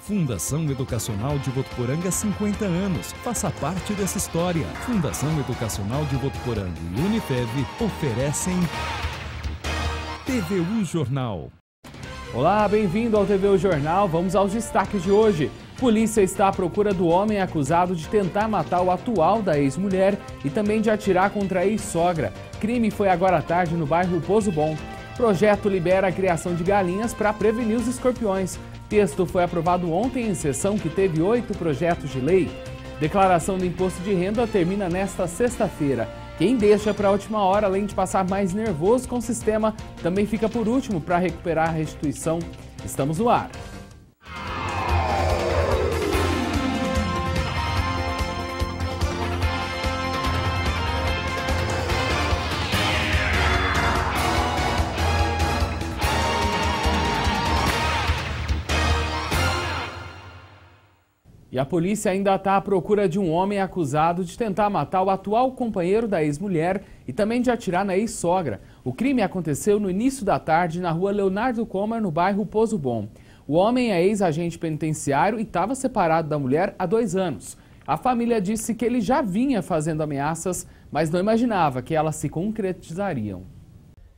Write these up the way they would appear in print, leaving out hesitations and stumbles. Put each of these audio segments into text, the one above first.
Fundação Educacional de Votuporanga, 50 anos. Faça parte dessa história. Fundação Educacional de Votuporanga e Unifev oferecem TVU Jornal. Olá, bem-vindo ao TVU Jornal. Vamos aos destaques de hoje. Polícia está à procura do homem acusado de tentar matar o atual da ex-mulher e também de atirar contra a ex-sogra. Crime foi agora à tarde no bairro Pozo Bom. Projeto libera a criação de galinhas para prevenir os escorpiões. Texto foi aprovado ontem em sessão que teve 8 projetos de lei. Declaração do imposto de renda termina nesta sexta-feira. Quem deixa para a última hora, além de passar mais nervoso com o sistema, também fica por último para recuperar a restituição. Estamos no ar. E a polícia ainda está à procura de um homem acusado de tentar matar o atual companheiro da ex-mulher e também de atirar na ex-sogra. O crime aconteceu no início da tarde na rua Leonardo Comer, no bairro Pozo Bom. O homem é ex-agente penitenciário e estava separado da mulher há 2 anos. A família disse que ele já vinha fazendo ameaças, mas não imaginava que elas se concretizariam.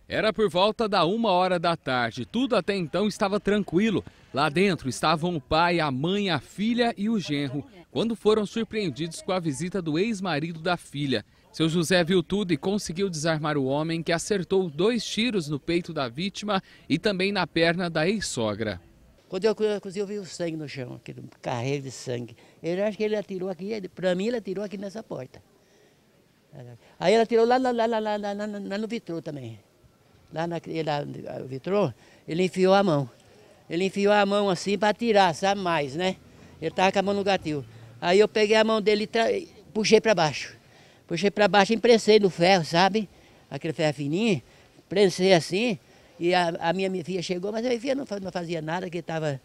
Era por volta da 1h da tarde. Tudo até então estava tranquilo. Lá dentro estavam o pai, a mãe, a filha e o genro, quando foram surpreendidos com a visita do ex-marido da filha. Seu José viu tudo e conseguiu desarmar o homem, que acertou 2 tiros no peito da vítima e também na perna da ex-sogra. Quando eu cozinhei, eu vi o sangue no chão, aquele carrego de sangue. Eu acho que ele atirou aqui, para mim ele atirou aqui nessa porta. Aí ele atirou lá no vitrô também. Lá no vitrô, ele enfiou a mão. Ele enfiou a mão assim para atirar, sabe mais, né? Ele estava com a mão no gatilho. Aí eu peguei a mão dele e puxei para baixo. Puxei para baixo e imprensei no ferro, sabe? Aquele ferro fininho. Prensei assim. E a minha filha chegou, mas a minha filha não fazia nada, que estava...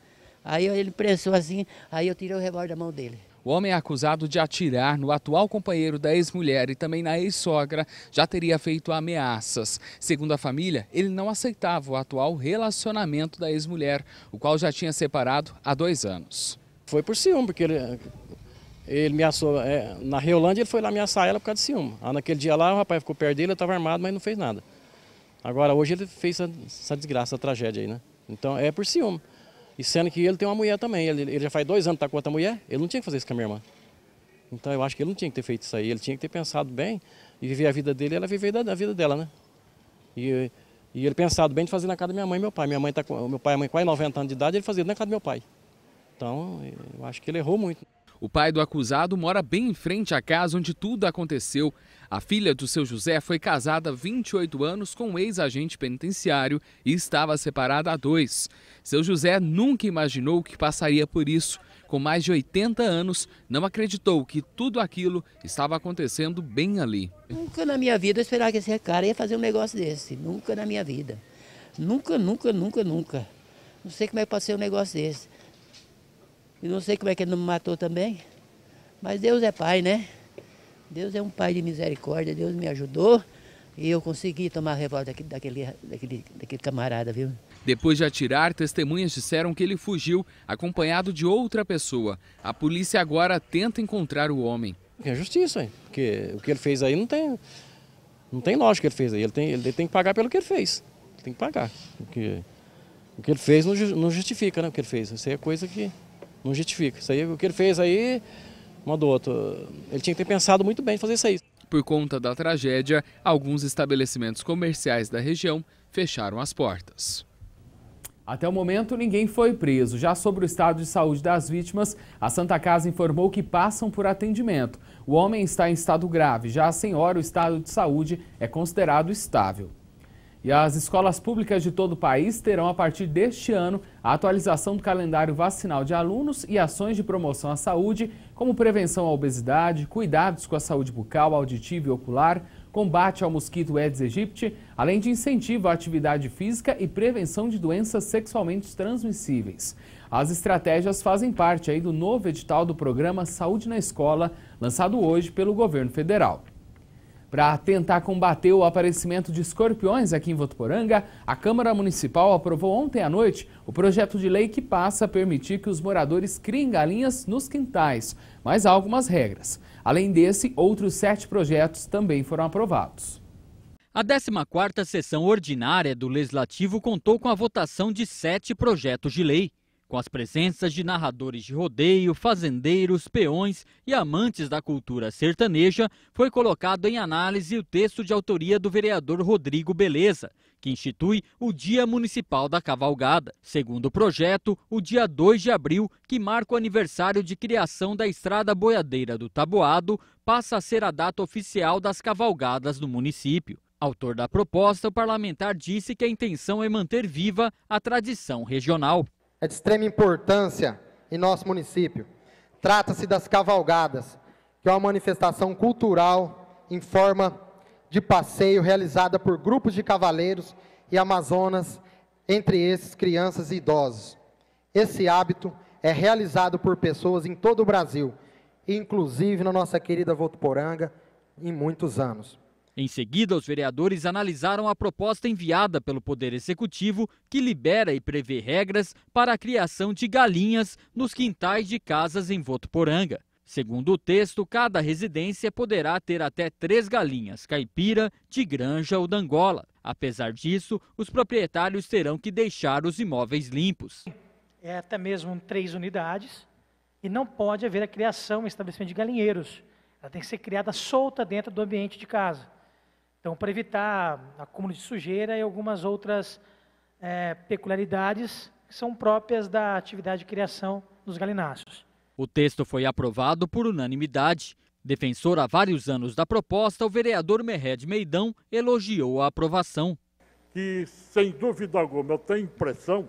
Aí ele prensou assim, aí eu tirei o revólver da mão dele. O homem é acusado de atirar no atual companheiro da ex-mulher e também na ex-sogra já teria feito ameaças. Segundo a família, ele não aceitava o atual relacionamento da ex-mulher, o qual já tinha separado há 2 anos. Foi por ciúme, porque ele ameaçou, na Reolândia ele foi lá ameaçar ela por causa de ciúme. Naquele dia lá o rapaz ficou perto dele, ele estava armado, mas não fez nada. Agora hoje ele fez essa desgraça, essa tragédia aí, né? Então é por ciúme. E sendo que ele tem uma mulher também, ele já faz 2 anos que está com outra mulher, ele não tinha que fazer isso com a minha irmã. Então eu acho que ele não tinha que ter feito isso aí, ele tinha que ter pensado bem e viver a vida dele, ela viver a vida dela, né? E ele pensado bem de fazer na casa da minha mãe e meu pai. Meu pai e a mãe quase 90 anos de idade, ele fazia na casa do meu pai. Então eu acho que ele errou muito. O pai do acusado mora bem em frente à casa onde tudo aconteceu. A filha do seu José foi casada há 28 anos com um ex-agente penitenciário e estava separada há 2. Seu José nunca imaginou que passaria por isso. Com mais de 80 anos, não acreditou que tudo aquilo estava acontecendo bem ali. Nunca na minha vida eu esperava que esse cara ia fazer um negócio desse. Nunca na minha vida. Nunca. Não sei como é que pode ser um negócio desse. E não sei como é que ele não me matou também. Mas Deus é pai, né? Deus é um pai de misericórdia. Deus me ajudou e eu consegui tomar a revolta daquele camarada, viu? Depois de atirar, testemunhas disseram que ele fugiu, acompanhado de outra pessoa. A polícia agora tenta encontrar o homem. É justiça, hein? Porque o que ele fez aí não tem lógica que ele fez aí. Ele tem que pagar pelo que ele fez. Ele tem que pagar. Porque o que ele fez não justifica, né? O que ele fez. Isso aí é coisa que não justifica. Isso aí, o que ele fez aí, mandou outro. Ele tinha que ter pensado muito bem em fazer isso aí. Por conta da tragédia, alguns estabelecimentos comerciais da região fecharam as portas. Até o momento, ninguém foi preso. Já sobre o estado de saúde das vítimas, a Santa Casa informou que passam por atendimento. O homem está em estado grave, já a senhora, o estado de saúde é considerado estável. E as escolas públicas de todo o país terão, a partir deste ano, a atualização do calendário vacinal de alunos e ações de promoção à saúde, como prevenção à obesidade, cuidados com a saúde bucal, auditiva e ocular, combate ao mosquito Aedes aegypti, além de incentivo à atividade física e prevenção de doenças sexualmente transmissíveis. As estratégias fazem parte aí do novo edital do programa Saúde na Escola, lançado hoje pelo governo federal. Para tentar combater o aparecimento de escorpiões aqui em Votuporanga, a Câmara Municipal aprovou ontem à noite o projeto de lei que passa a permitir que os moradores criem galinhas nos quintais, mas há algumas regras. Além desse, outros 7 projetos também foram aprovados. A 14ª sessão ordinária do Legislativo contou com a votação de 7 projetos de lei. Com as presenças de narradores de rodeio, fazendeiros, peões e amantes da cultura sertaneja, foi colocado em análise o texto de autoria do vereador Rodrigo Beleza, que institui o Dia Municipal da Cavalgada. Segundo o projeto, o dia 2 de abril, que marca o aniversário de criação da Estrada Boiadeira do Taboado, passa a ser a data oficial das cavalgadas no município. Autor da proposta, o parlamentar disse que a intenção é manter viva a tradição regional. É de extrema importância em nosso município. Trata-se das cavalgadas, que é uma manifestação cultural em forma de passeio realizada por grupos de cavaleiros e amazonas, entre esses crianças e idosos. Esse hábito é realizado por pessoas em todo o Brasil, inclusive na nossa querida Votuporanga, em muitos anos. Em seguida, os vereadores analisaram a proposta enviada pelo Poder Executivo, que libera e prevê regras para a criação de galinhas nos quintais de casas em Votuporanga. Segundo o texto, cada residência poderá ter até 3 galinhas caipira, de granja ou d'Angola. Apesar disso, os proprietários terão que deixar os imóveis limpos. É até mesmo 3 unidades e não pode haver a criação em estabelecimento de galinheiros. Ela tem que ser criada solta dentro do ambiente de casa. Então, para evitar acúmulo de sujeira e algumas outras peculiaridades que são próprias da atividade de criação dos galináceos. O texto foi aprovado por unanimidade. Defensor há vários anos da proposta, o vereador Merred Meidão elogiou a aprovação. Que, sem dúvida alguma, eu tenho impressão,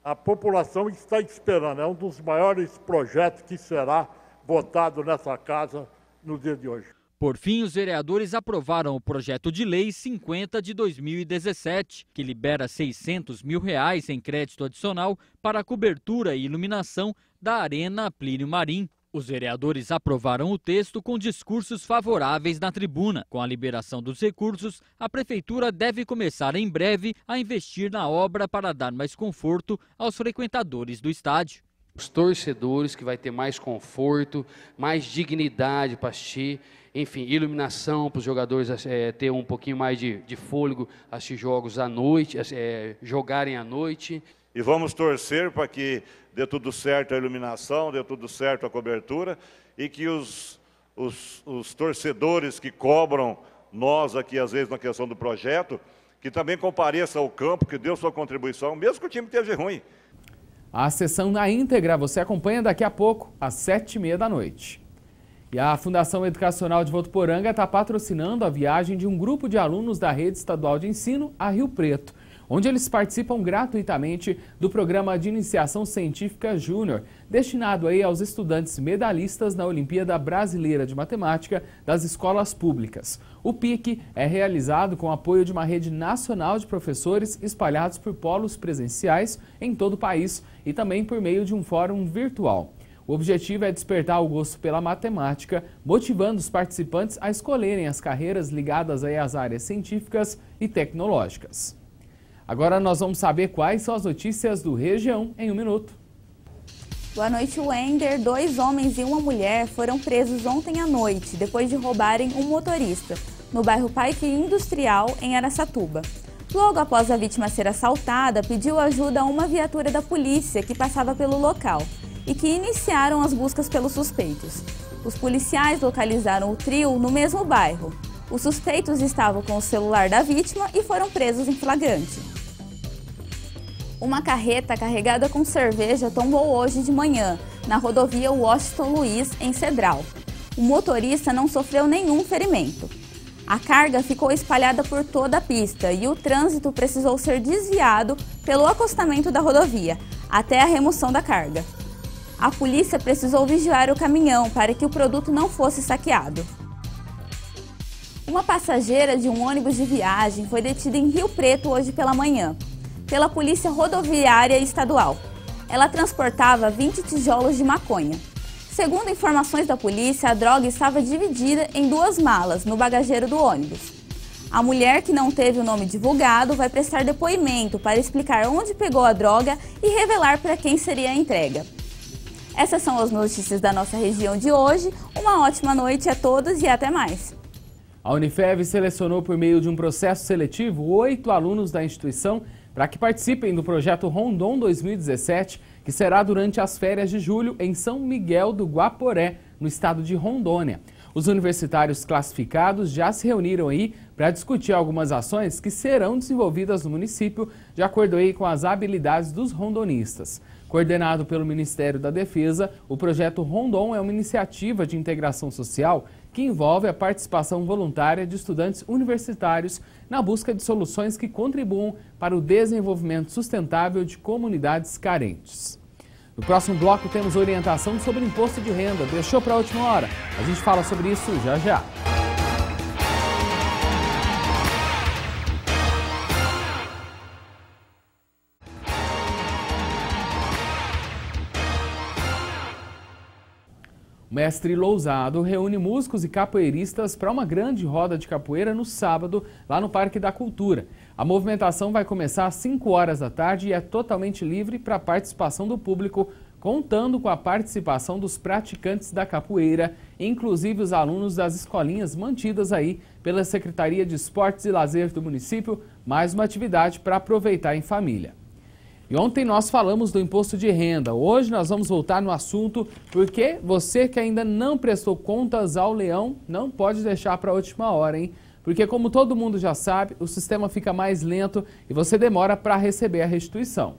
a população está esperando. É um dos maiores projetos que será votado nessa casa no dia de hoje. Por fim, os vereadores aprovaram o projeto de lei 50 de 2017, que libera R$ 600 mil em crédito adicional para a cobertura e iluminação da Arena Plínio Marim. Os vereadores aprovaram o texto com discursos favoráveis na tribuna. Com a liberação dos recursos, a Prefeitura deve começar em breve a investir na obra para dar mais conforto aos frequentadores do estádio. Os torcedores, que vai ter mais conforto, mais dignidade para assistir, enfim, iluminação para os jogadores ter um pouquinho mais de fôlego, assistir jogos à noite, jogarem à noite. E vamos torcer para que dê tudo certo a iluminação, dê tudo certo a cobertura e que os torcedores que cobram nós aqui, às vezes, na questão do projeto, que também compareçam ao campo, que dê sua contribuição, mesmo que o time esteja ruim. A sessão na íntegra você acompanha daqui a pouco, às 7h30 da noite. E a Fundação Educacional de Votuporanga está patrocinando a viagem de um grupo de alunos da Rede Estadual de Ensino a Rio Preto, onde eles participam gratuitamente do Programa de Iniciação Científica Júnior, destinado aí aos estudantes medalhistas na Olimpíada Brasileira de Matemática das escolas públicas. O PIC é realizado com apoio de uma rede nacional de professores espalhados por polos presenciais em todo o país e também por meio de um fórum virtual. O objetivo é despertar o gosto pela matemática, motivando os participantes a escolherem as carreiras ligadas aí às áreas científicas e tecnológicas. Agora nós vamos saber quais são as notícias do Região em 1 minuto. Boa noite, Wender. 2 homens e uma mulher foram presos ontem à noite, depois de roubarem um motorista, no bairro Parque Industrial, em Araçatuba. Logo após a vítima ser assaltada, pediu ajuda a uma viatura da polícia que passava pelo local e que iniciaram as buscas pelos suspeitos. Os policiais localizaram o trio no mesmo bairro. Os suspeitos estavam com o celular da vítima e foram presos em flagrante. Uma carreta carregada com cerveja tombou hoje de manhã, na rodovia Washington Luiz, em Cedral. O motorista não sofreu nenhum ferimento. A carga ficou espalhada por toda a pista e o trânsito precisou ser desviado pelo acostamento da rodovia, até a remoção da carga. A polícia precisou vigiar o caminhão para que o produto não fosse saqueado. Uma passageira de um ônibus de viagem foi detida em Rio Preto hoje pela manhã, pela Polícia Rodoviária Estadual. Ela transportava 20 tijolos de maconha. Segundo informações da polícia, a droga estava dividida em 2 malas no bagageiro do ônibus. A mulher, que não teve o nome divulgado, vai prestar depoimento para explicar onde pegou a droga e revelar para quem seria a entrega. Essas são as notícias da nossa região de hoje. Uma ótima noite a todos e até mais. A Unifev selecionou por meio de um processo seletivo 8 alunos da instituição para que participem do projeto Rondon 2017, que será durante as férias de julho em São Miguel do Guaporé, no estado de Rondônia. Os universitários classificados já se reuniram aí para discutir algumas ações que serão desenvolvidas no município de acordo aí com as habilidades dos rondonistas. Coordenado pelo Ministério da Defesa, o projeto Rondon é uma iniciativa de integração social que envolve a participação voluntária de estudantes universitários na busca de soluções que contribuam para o desenvolvimento sustentável de comunidades carentes. No próximo bloco temos orientação sobre imposto de renda. Deixou para a última hora? A gente fala sobre isso já já. O mestre Lousado reúne músicos e capoeiristas para uma grande roda de capoeira no sábado, lá no Parque da Cultura. A movimentação vai começar às 5 horas da tarde e é totalmente livre para a participação do público, contando com a participação dos praticantes da capoeira, inclusive os alunos das escolinhas mantidas aí pela Secretaria de Esportes e Lazer do município, mais uma atividade para aproveitar em família. E ontem nós falamos do imposto de renda. Hoje nós vamos voltar no assunto porque você que ainda não prestou contas ao leão não pode deixar para a última hora, hein? Porque como todo mundo já sabe, o sistema fica mais lento e você demora para receber a restituição.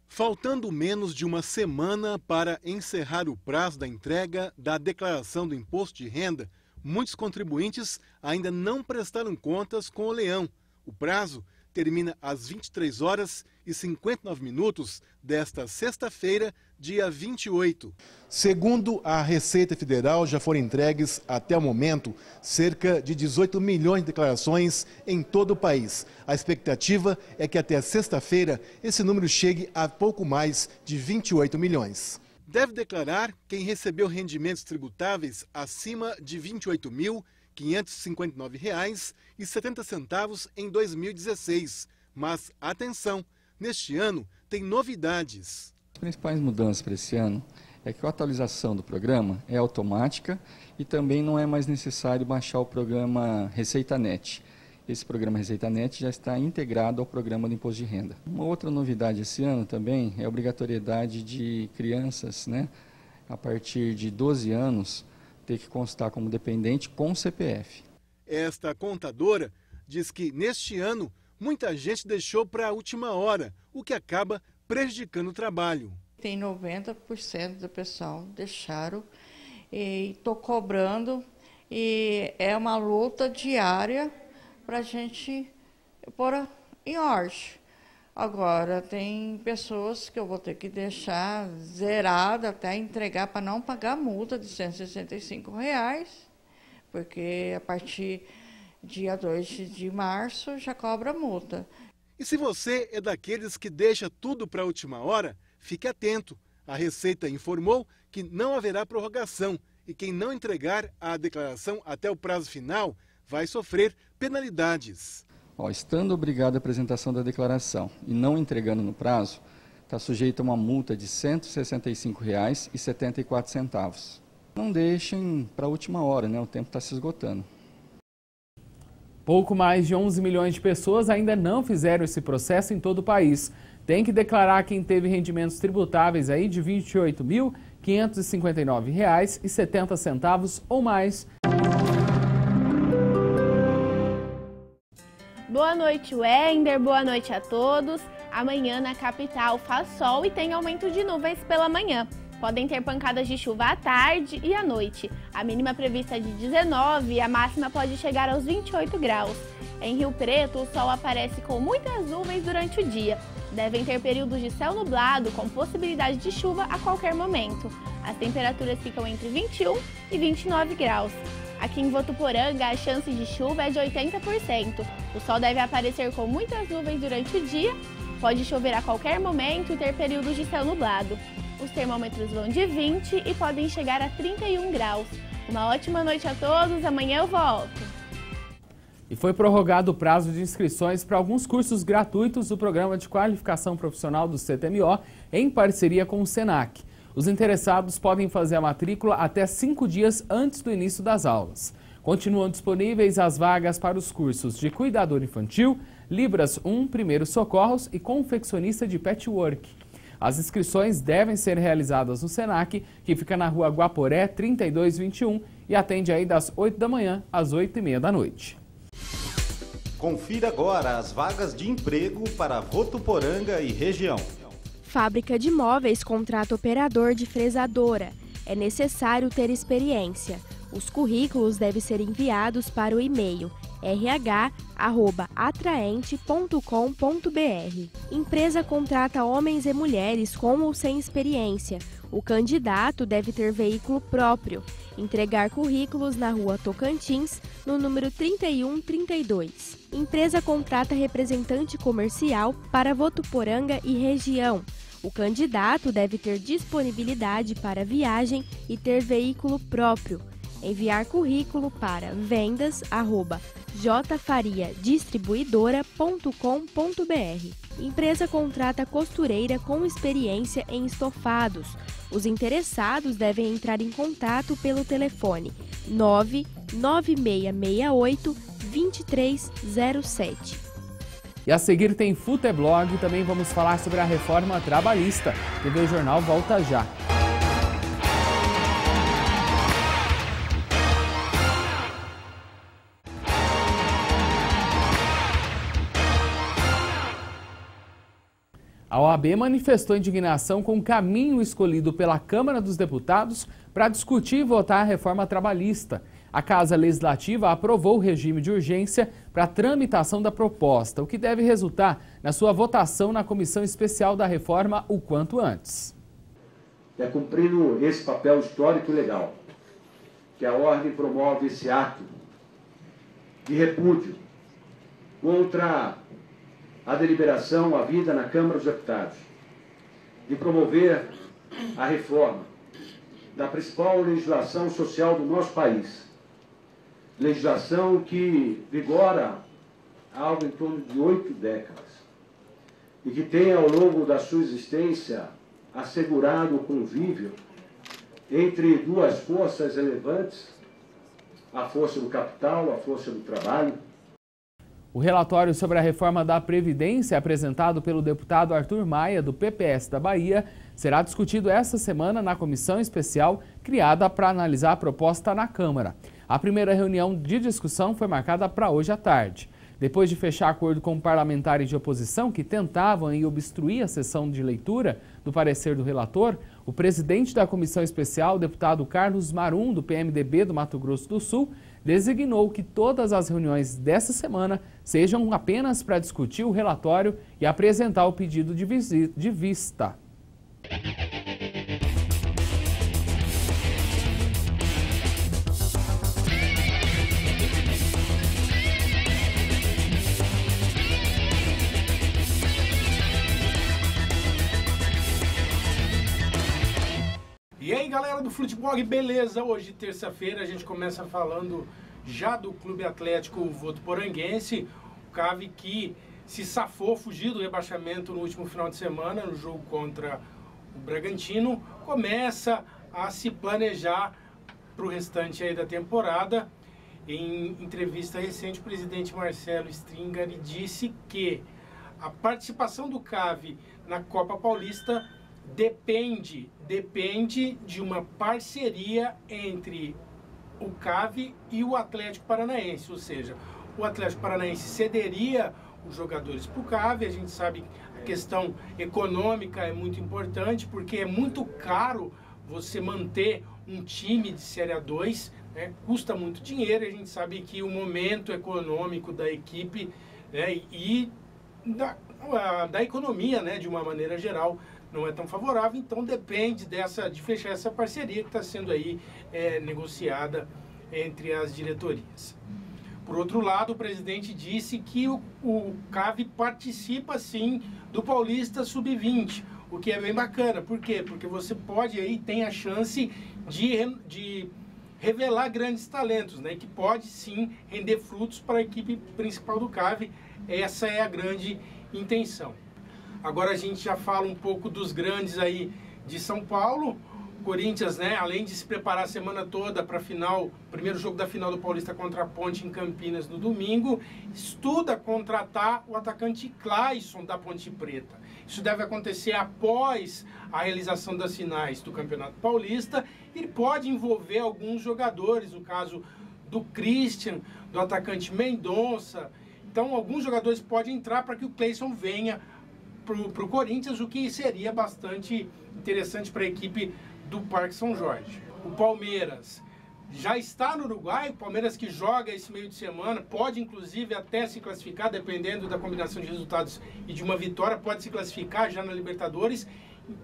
Faltando menos de uma semana para encerrar o prazo da entrega da declaração do imposto de renda, muitos contribuintes ainda não prestaram contas com o leão. O prazo termina às 23 horas e 59 minutos desta sexta-feira, dia 28. Segundo a Receita Federal, já foram entregues até o momento cerca de 18 milhões de declarações em todo o país. A expectativa é que até sexta-feira esse número chegue a pouco mais de 28 milhões. Deve declarar quem recebeu rendimentos tributáveis acima de R$ 28.559,70 em 2016. Mas, atenção, neste ano tem novidades. As principais mudanças para esse ano é que a atualização do programa é automática e também não é mais necessário baixar o programa ReceitaNet. Esse programa ReceitaNet já está integrado ao programa do Imposto de Renda. Uma outra novidade esse ano também é a obrigatoriedade de crianças, a partir de 12 anos, ter que constar como dependente com CPF. Esta contadora diz que neste ano muita gente deixou para a última hora, o que acaba prejudicando o trabalho. Tem 90% do pessoal deixaram e estou cobrando e é uma luta diária para a gente pôr em ordem. Agora, tem pessoas que eu vou ter que deixar zerada até entregar para não pagar multa de R$ 165, porque a partir dia 2 de março já cobra multa. E se você é daqueles que deixa tudo para a última hora, fique atento. A Receita informou que não haverá prorrogação e quem não entregar a declaração até o prazo final vai sofrer penalidades. Estando obrigado à apresentação da declaração e não entregando no prazo, está sujeito a uma multa de R$ 165,74. Não deixem para a última hora, o tempo está se esgotando. Pouco mais de 11 milhões de pessoas ainda não fizeram esse processo em todo o país. Tem que declarar quem teve rendimentos tributáveis aí de R$ 28.559,70 ou mais. Boa noite, Wender. Boa noite a todos. Amanhã na capital faz sol e tem aumento de nuvens pela manhã. Podem ter pancadas de chuva à tarde e à noite. A mínima prevista é de 19 e a máxima pode chegar aos 28 graus. Em Rio Preto, o sol aparece com muitas nuvens durante o dia. Devem ter períodos de céu nublado com possibilidade de chuva a qualquer momento. As temperaturas ficam entre 21 e 29 graus. Aqui em Votuporanga, a chance de chuva é de 80%. O sol deve aparecer com muitas nuvens durante o dia, pode chover a qualquer momento e ter períodos de céu nublado. Os termômetros vão de 20 e podem chegar a 31 graus. Uma ótima noite a todos, amanhã eu volto. E foi prorrogado o prazo de inscrições para alguns cursos gratuitos do Programa de Qualificação Profissional do CTMO, em parceria com o SENAC. Os interessados podem fazer a matrícula até 5 dias antes do início das aulas. Continuam disponíveis as vagas para os cursos de Cuidador Infantil, Libras 1, Primeiros Socorros e Confeccionista de Patchwork. As inscrições devem ser realizadas no SENAC, que fica na Rua Guaporé, 3221, e atende aí das 8 da manhã às 8h30 da noite. Confira agora as vagas de emprego para Votuporanga e região. Fábrica de móveis contrata operador de fresadora. É necessário ter experiência. Os currículos devem ser enviados para o e-mail rh@atraente.com.br. Empresa contrata homens e mulheres com ou sem experiência. O candidato deve ter veículo próprio. Entregar currículos na Rua Tocantins, no número 3132. Empresa contrata representante comercial para Votuporanga e região. O candidato deve ter disponibilidade para viagem e ter veículo próprio. Enviar currículo para vendas@jfariadistribuidora.com.br. Empresa contrata costureira com experiência em estofados. Os interessados devem entrar em contato pelo telefone 99668-2307. E a seguir tem Futeblog e também vamos falar sobre a reforma trabalhista. TV Jornal volta já. A OAB manifestou indignação com o caminho escolhido pela Câmara dos Deputados para discutir e votar a reforma trabalhista. A Casa Legislativa aprovou o regime de urgência para a tramitação da proposta, o que deve resultar na sua votação na Comissão Especial da Reforma o quanto antes. É cumprindo esse papel histórico e legal que a Ordem promove esse ato de repúdio contra a deliberação, a vida na Câmara dos Deputados, de promover a reforma da principal legislação social do nosso país. Legislação que vigora há algo em torno de 8 décadas e que tem, ao longo da sua existência, assegurado o convívio entre duas forças relevantes, a força do capital, a força do trabalho. O relatório sobre a reforma da Previdência, apresentado pelo deputado Arthur Maia, do PPS da Bahia, será discutido esta semana na comissão especial criada para analisar a proposta na Câmara. A primeira reunião de discussão foi marcada para hoje à tarde. Depois de fechar acordo com parlamentares de oposição que tentavam obstruir a sessão de leitura do parecer do relator, o presidente da comissão especial, o deputado Carlos Marum, do PMDB do Mato Grosso do Sul, designou que todas as reuniões dessa semana sejam apenas para discutir o relatório e apresentar o pedido de vista. E aí, galera do Futeblog, beleza? Hoje, terça-feira, a gente começa falando já do Clube Atlético Votuporanguense, o CAV que se safou, fugiu do rebaixamento no último final de semana, no jogo contra o Bragantino, começa a se planejar para o restante aí da temporada. Em entrevista recente, o presidente Marcelo Stringari disse que a participação do CAV na Copa Paulista depende de uma parceria entre o CAV e o Atlético Paranaense, ou seja, o Atlético Paranaense cederia os jogadores para o CAV. A gente sabe que a questão econômica é muito importante, porque é muito caro você manter um time de Série A2, né? Custa muito dinheiro. A gente sabe que o momento econômico da equipe, né, e da economia, né, de uma maneira geral, não é tão favorável, então depende de fechar essa parceria que está sendo aí negociada entre as diretorias. Por outro lado, o presidente disse que o CAV participa sim do Paulista Sub-20, o que é bem bacana. Por quê? Porque você pode aí, tem a chance de revelar grandes talentos, né? Que pode sim render frutos para a equipe principal do CAV. Essa é a grande intenção. Agora a gente já fala um pouco dos grandes aí de São Paulo. Corinthians, né, além de se preparar a semana toda para a final, primeiro jogo da final do Paulista contra a Ponte em Campinas no domingo, estuda contratar o atacante Clayson da Ponte Preta. Isso deve acontecer após a realização das finais do Campeonato Paulista e pode envolver alguns jogadores, no caso do Christian, do atacante Mendonça. Então, alguns jogadores podem entrar para que o Clayson venha para o Corinthians, o que seria bastante interessante para a equipe do Parque São Jorge. O Palmeiras já está no Uruguai, o Palmeiras que joga esse meio de semana, pode inclusive até se classificar, dependendo da combinação de resultados e de uma vitória, pode se classificar já na Libertadores.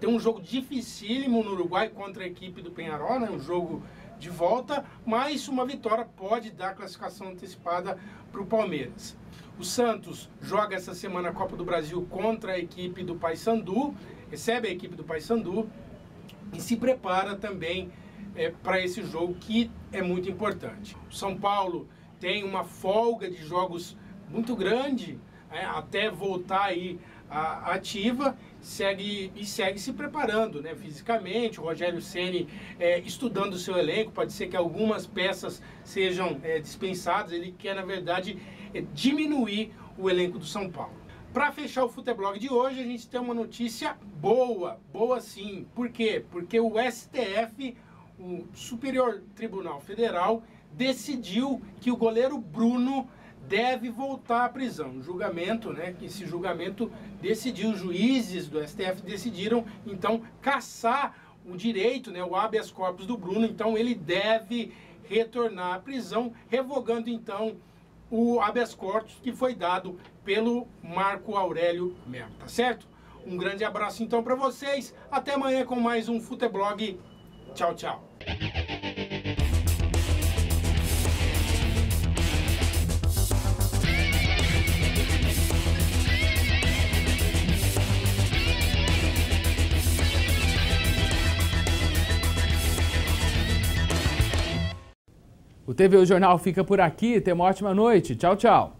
Tem um jogo dificílimo no Uruguai contra a equipe do Peñarol, né? Um jogo de volta, mas uma vitória pode dar classificação antecipada para o Palmeiras. O Santos joga essa semana a Copa do Brasil contra a equipe do Paysandu, recebe a equipe do Paysandu e se prepara também para esse jogo que é muito importante. O São Paulo tem uma folga de jogos muito grande, até voltar aí a ativa, segue se preparando, né, fisicamente. O Rogério Ceni estudando o seu elenco, pode ser que algumas peças sejam dispensadas, ele quer, na verdade, diminuir o elenco do São Paulo. Para fechar o Futeblog de hoje, a gente tem uma notícia boa sim. Por quê? Porque o STF, o Superior Tribunal Federal, decidiu que o goleiro Bruno deve voltar à prisão. Um julgamento, né? Esse julgamento decidiu, os juízes do STF decidiram, então, cassar o direito, né? O habeas corpus do Bruno, então ele deve retornar à prisão, revogando, então, o habeas corpus que foi dado pelo Marco Aurélio Melo, tá certo? Um grande abraço então para vocês, até amanhã com mais um Futeblog. Tchau, tchau. O TV O Jornal fica por aqui. Tenha uma ótima noite. Tchau, tchau.